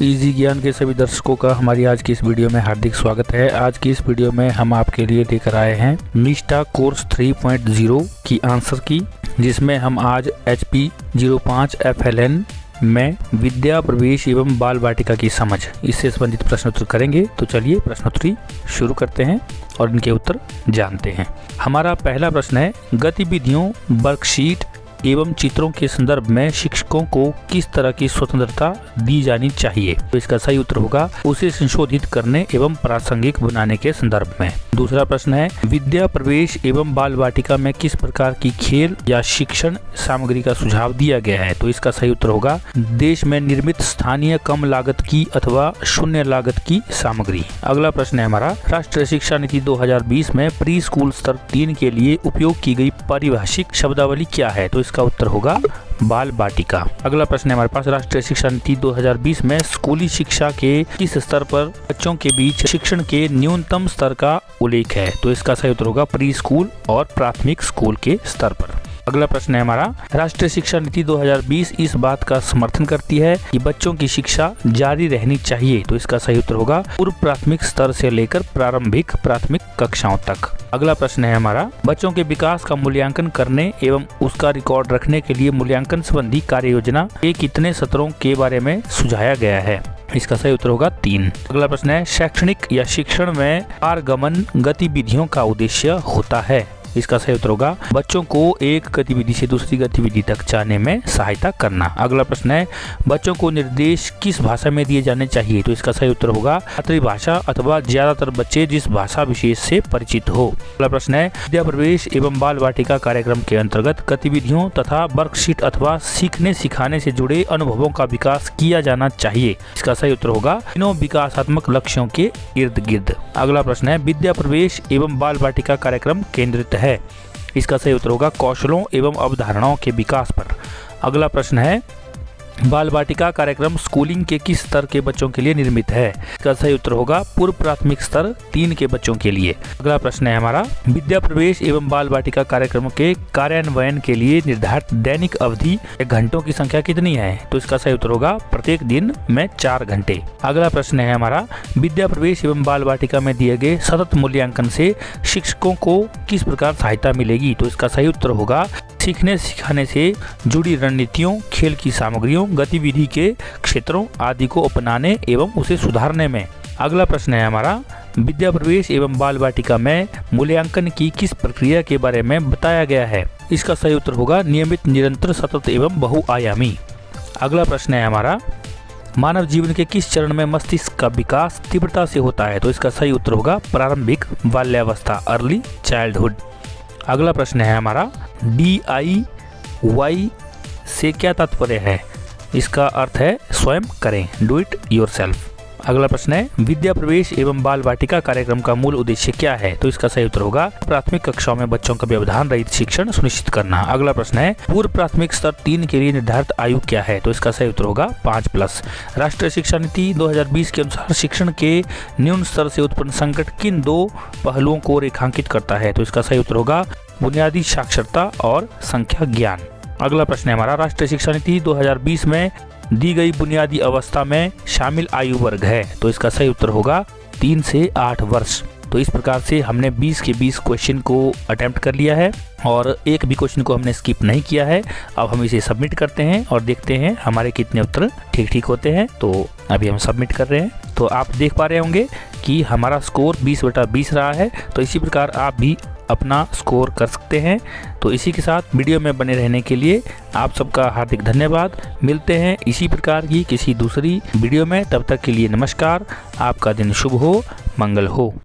Easy ज्ञान के सभी दर्शकों का हमारी आज की इस वीडियो में हार्दिक स्वागत है। आज की इस वीडियो में हम आपके लिए लेकर आए हैं निष्ठा कोर्स 3.0 की आंसर की, जिसमें हम आज HP 05 FLN में विद्या प्रवेश एवं बाल वाटिका की समझ इससे संबंधित प्रश्नोत्तर करेंगे। तो चलिए प्रश्नोत्तरी शुरू करते हैं और इनके उत्तर जानते हैं। हमारा पहला प्रश्न है, गतिविधियों, वर्कशीट एवं चित्रों के संदर्भ में शिक्षकों को किस तरह की स्वतंत्रता दी जानी चाहिए? तो इसका सही उत्तर होगा उसे संशोधित करने एवं प्रासंगिक बनाने के संदर्भ में। दूसरा प्रश्न है, विद्या प्रवेश एवं बाल वाटिका में किस प्रकार की खेल या शिक्षण सामग्री का सुझाव दिया गया है? तो इसका सही उत्तर होगा देश में निर्मित स्थानीय कम लागत की अथवा शून्य लागत की सामग्री। अगला प्रश्न है हमारा, राष्ट्रीय शिक्षा नीति 2020 में प्री स्कूल स्तर 3 के लिए उपयोग की गई पारिभाषिक शब्दावली क्या है? तो इसका उत्तर होगा बाल वाटिका। अगला प्रश्न है हमारे पास, राष्ट्रीय शिक्षा नीति 2020 में स्कूली शिक्षा के किस स्तर पर बच्चों के बीच शिक्षण के न्यूनतम स्तर का उल्लेख है? तो इसका सही उत्तर होगा प्री स्कूल और प्राथमिक स्कूल के स्तर पर। अगला प्रश्न है हमारा, राष्ट्रीय शिक्षा नीति 2020 इस बात का समर्थन करती है कि बच्चों की शिक्षा जारी रहनी चाहिए। तो इसका सही उत्तर होगा पूर्व प्राथमिक स्तर से लेकर प्रारंभिक प्राथमिक कक्षाओं तक। अगला प्रश्न है हमारा, बच्चों के विकास का मूल्यांकन करने एवं उसका रिकॉर्ड रखने के लिए मूल्यांकन संबंधी कार्य योजना के कितने सत्रों के बारे में सुझाया गया है? इसका सही उत्तर होगा 3। अगला प्रश्न है, शैक्षणिक या शिक्षण में पारगमन गतिविधियों का उद्देश्य होता है? इसका सही उत्तर होगा बच्चों को एक गतिविधि से दूसरी गतिविधि तक जाने में सहायता करना। अगला प्रश्न है, बच्चों को निर्देश किस भाषा में दिए जाने चाहिए? तो इसका सही उत्तर होगा मातृभाषा अथवा ज्यादातर बच्चे जिस भाषा विशेष से परिचित हो। अगला प्रश्न है, विद्या प्रवेश एवं बाल वाटिका कार्यक्रम के अंतर्गत गतिविधियों तथा वर्कशीट अथवा सीखने सिखाने से जुड़े अनुभवों का विकास किया जाना चाहिए। इसका सही उत्तर होगा तीनों विकासात्मक लक्ष्यों के इर्द गिर्द। अगला प्रश्न है, विद्या प्रवेश एवं बाल वाटिका कार्यक्रम केंद्रित है? इसका सही उत्तर होगा कौशलों एवं अवधारणाओं के विकास पर। अगला प्रश्न है, बाल वाटिका कार्यक्रम स्कूलिंग के किस स्तर के बच्चों के लिए निर्मित है? इसका सही उत्तर होगा पूर्व प्राथमिक स्तर 3 के बच्चों के लिए। अगला प्रश्न है हमारा, विद्या प्रवेश एवं बाल वाटिका कार्यक्रम के कार्यान्वयन के लिए निर्धारित दैनिक अवधि या घंटों की संख्या कितनी है? तो इसका सही उत्तर होगा प्रत्येक दिन में 4 घंटे। अगला प्रश्न है हमारा, विद्या प्रवेश एवं बाल वाटिका में दिए गए सतत मूल्यांकन से शिक्षकों को किस प्रकार सहायता मिलेगी? तो इसका सही उत्तर होगा सीखने सिखाने से जुड़ी रणनीतियों, खेल की सामग्रियों, गतिविधि के क्षेत्रों आदि को अपनाने एवं उसे सुधारने में। अगला प्रश्न है हमारा, विद्या प्रवेश एवं बाल वाटिका में मूल्यांकन की किस प्रक्रिया के बारे में बताया गया है? इसका सही उत्तर होगा नियमित, निरंतर, सतत एवं बहुआयामी। अगला प्रश्न है हमारा, मानव जीवन के किस चरण में मस्तिष्क का विकास तीव्रता से होता है? तो इसका सही उत्तर होगा प्रारंभिक बाल्यावस्था, अर्ली चाइल्डहुड। अगला प्रश्न है हमारा, DIY से क्या तात्पर्य है? इसका अर्थ है स्वयं करें, डू इट योरसेल्फ। अगला प्रश्न है, विद्या प्रवेश एवं बाल वाटिका कार्यक्रम का मूल उद्देश्य क्या है? तो इसका सही उत्तर होगा प्राथमिक कक्षाओं में बच्चों का व्यवधान रहित शिक्षण सुनिश्चित करना। अगला प्रश्न है, पूर्व प्राथमिक स्तर 3 के लिए निर्धारित आयु क्या है? तो इसका सही उत्तर होगा 5+। राष्ट्रीय शिक्षा नीति 2020 के अनुसार शिक्षण के न्यून स्तर से उत्पन्न संकट किन 2 पहलुओं को रेखांकित करता है? तो इसका सही उत्तर होगा बुनियादी साक्षरता और संख्या ज्ञान। अगला प्रश्न है हमारा, राष्ट्रीय शिक्षा नीति 2020 में दी गई बुनियादी अवस्था में शामिल आयु वर्ग है? तो इसका सही उत्तर होगा 3 से 8 वर्ष। तो इस प्रकार से हमने 20 के 20 क्वेश्चन को अटेम्प्ट कर लिया है और एक भी क्वेश्चन को हमने स्किप नहीं किया है। अब हम इसे सबमिट करते हैं और देखते हैं हमारे कितने उत्तर ठीक होते हैं। तो अभी हम सबमिट कर रहे हैं, तो आप देख पा रहे होंगे कि हमारा स्कोर 20/20 रहा है। तो इसी प्रकार आप भी अपना स्कोर कर सकते हैं। तो इसी के साथ वीडियो में बने रहने के लिए आप सबका हार्दिक धन्यवाद। मिलते हैं इसी प्रकार की किसी दूसरी वीडियो में, तब तक के लिए नमस्कार। आपका दिन शुभ हो, मंगल हो।